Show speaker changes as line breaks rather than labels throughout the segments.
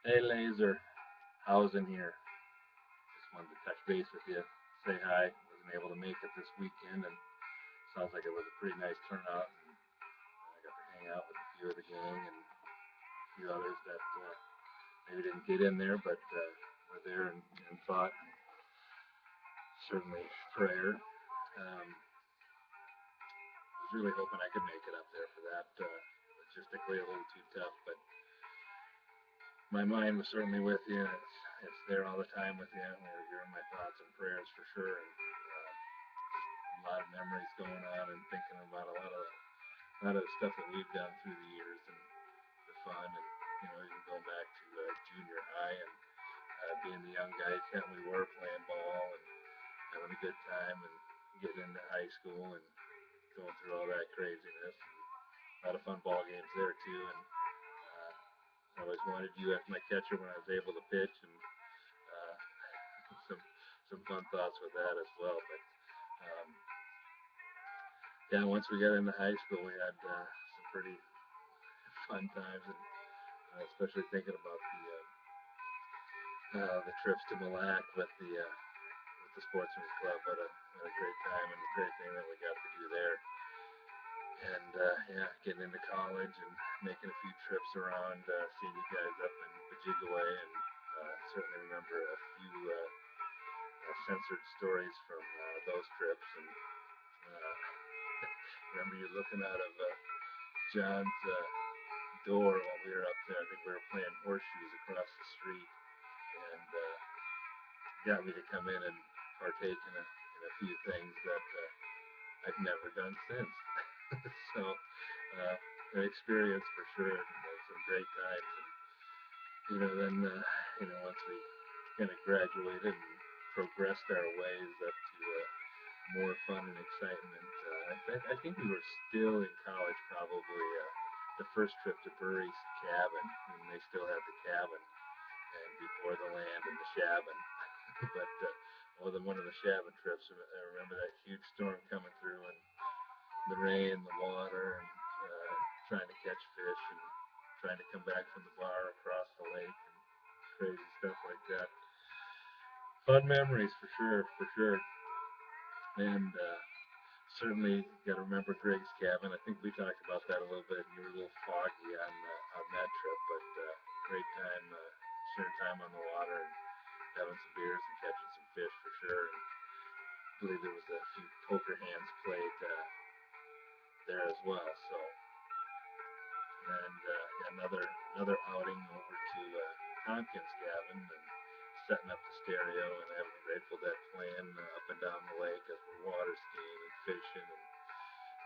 Hey Laser, how's in here? Just wanted to touch base with you, say hi. Wasn't able to make it this weekend, and sounds like it was a pretty nice turnout. And I got to hang out with a few of the gang and a few others that maybe didn't get in there, but were there and thought, and certainly prayer. Was really hoping I could make it up there for that. Logistically, a little too tough, but my mind was certainly with you. It's there all the time with you. You're in my thoughts and prayers for sure. And a lot of memories going on and thinking about a lot of the stuff that we've done through the years and the fun and even going back to junior high and being the young guys that we were playing ball and having a good time and getting into high school and going through all that craziness and a lot of fun ball games there too. And I always wanted you as my catcher when I was able to pitch and uh, some fun thoughts with that as well. But um, yeah, once we got into high school, we had some pretty fun times, and especially thinking about the trips to Mille Lacs with the Sportsman's Club. What a great time and a great thing that we got to do there. And yeah, getting into college and making a few trips around, seeing you guys up in Bajigaway, and certainly remember a few censored stories from those trips. And uh, remember you looking out of John's door while we were up there. I think we were playing horseshoes across the street, and got me to come in and partake in a few things that I've never done since. So, an experience for sure, and some great times. And then once we kind of graduated and progressed our ways up to more fun and excitement. I think we were still in college probably the first trip to Burry's cabin, and they still had the cabin, and before the land and the Shabin. But one of the Shabin trips, I remember that huge storm coming through and the rain, the water, and trying to catch fish and trying to come back from the bar across the lake and crazy stuff like that. Fun memories for sure, for sure. And certainly got to remember Greg's cabin. I think we talked about that a little bit. You were a little foggy on that trip, but great time sharing time on the water and having some beers and catching some fish for sure. And I believe there was a few poker hands played there as well. So and another outing over to Tompkins cabin and setting up the stereo and having the Grateful Dead playing up and down the lake as we're water skiing and fishing and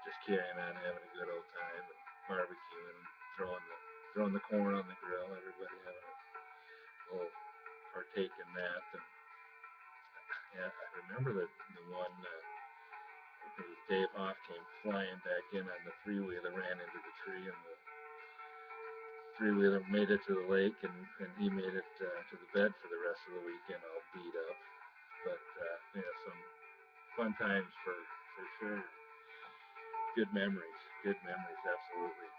just carrying on, having a good old time and barbecuing, throwing the corn on the grill. Everybody having a little partake in that. And yeah, I remember the one. I think it was Dave Hoff came flying back in on the three wheeler, ran into the tree, and the three wheeler made it to the lake, and he made it to the bed for the rest of the weekend, all beat up. But yeah, some fun times for sure. Good memories, absolutely.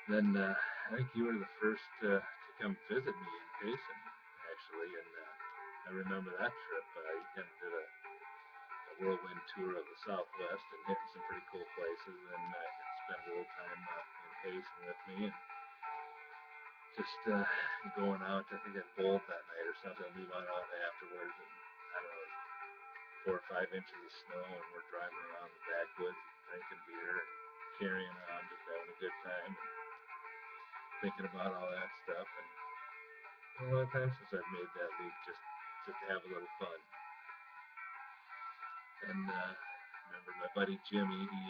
Then I think you were the first to come visit me in Payson, actually, and I remember that trip. You kind of did a whirlwind tour of the Southwest and hitting some pretty cool places, and got to spend a little time in Payson with me, and just going out. I think I bowled that night or something. We went out afterwards, and I don't know, 4 or 5 inches of snow, and we're driving around the backwoods, drinking beer, and carrying on, just having a good time, and thinking about all that stuff. And a lot of times since I've made that leap, just to have a little fun. And remember my buddy Jimmy, he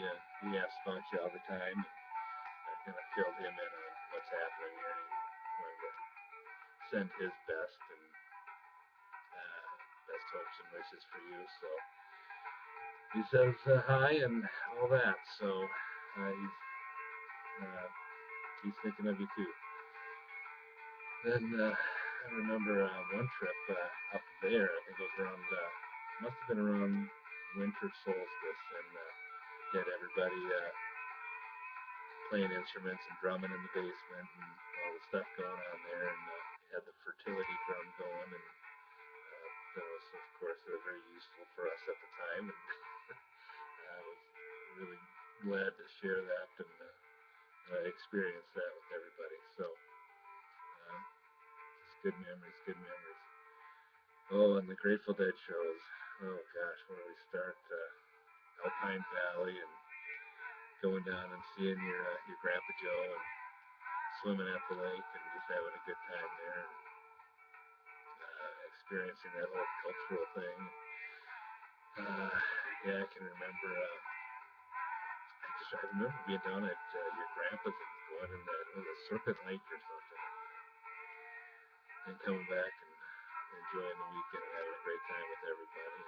asks about you all the time, and I kind of filled him in on what's happening here. And he wanted to send his best and best hopes and wishes for you. So he says hi and all that. So uh, he's thinking of you too. Then I remember one trip up there. I think it was around, must have been around winter solstice, and had everybody playing instruments and drumming in the basement and all all the stuff going on there, and had the fertility drum going, and that was, of course, very useful for us at the time, and I was really glad to share that and experience that with everybody. So, just good memories, good memories. Oh, and the Grateful Dead shows. Oh gosh, where do we start? Alpine Valley and going down and seeing your Grandpa Joe and swimming at the lake and just having a good time there and experiencing that whole cultural thing. Yeah, I can remember. I remember being down at your grandpa's and going in that was a Serpent Lake or something, and coming back and enjoying the weekend and having a great time with everybody.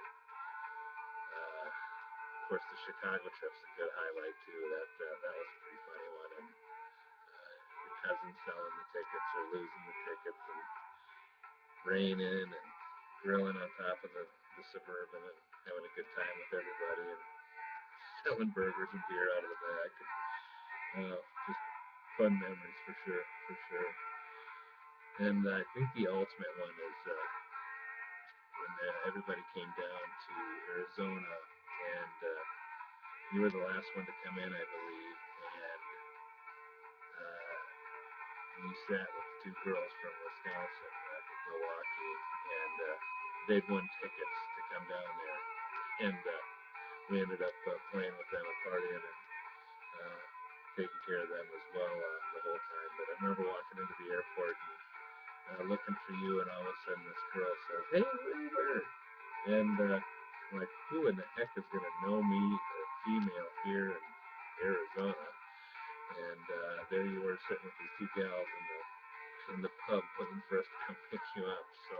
Of course, the Chicago trip's a good highlight too. That was a pretty funny one, and your cousin selling the tickets or losing the tickets, and raining and grilling on top of the Suburban and having a good time with everybody and selling burgers and beer out of the back. And, just fun memories for sure, for sure. And I think the ultimate one is when everybody came down to Arizona, and you were the last one to come in, I believe, and uh, you sat with the two girls from Wisconsin, I think Milwaukee, and they'd won tickets to come down there, and we ended up playing with them and partying and taking care of them as well the whole time. But I remember walking into the airport and looking for you, and all of a sudden this girl says, "Hey, Wilbur," and I'm like, who in the heck is going to know me, a female here in Arizona? And there you were sitting with these two gals in the pub waiting for us to come pick you up. So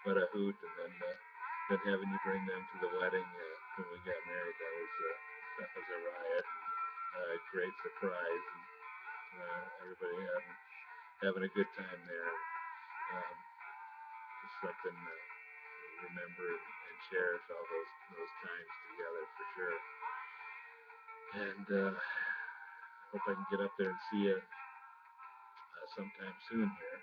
what a hoot! And then having you bring them to the wedding when we got married, that was a riot, and a great surprise, and everybody having a good time there. Just something to remember and cherish all those times together for sure. And I hope I can get up there and see you sometime soon here.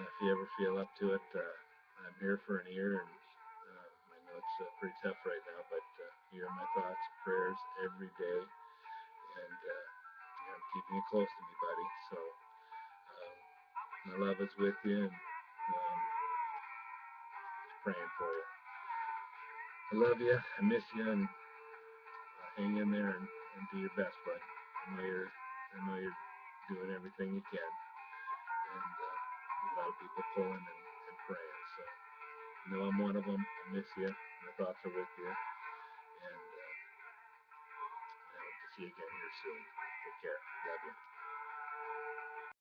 If you ever feel up to it, I'm here for an ear, and I know it's pretty tough right now, but you are my thoughts and prayers every day, and I'm keeping you close to me, buddy. So my love is with you, and just praying for you. I love you. I miss you, and hang in there and do your best, bud. I know you're doing everything you can, and a lot of people pulling and praying. So you know I'm one of them. I miss you. My thoughts are with you, and I hope to see you again here soon. Take care. Love you.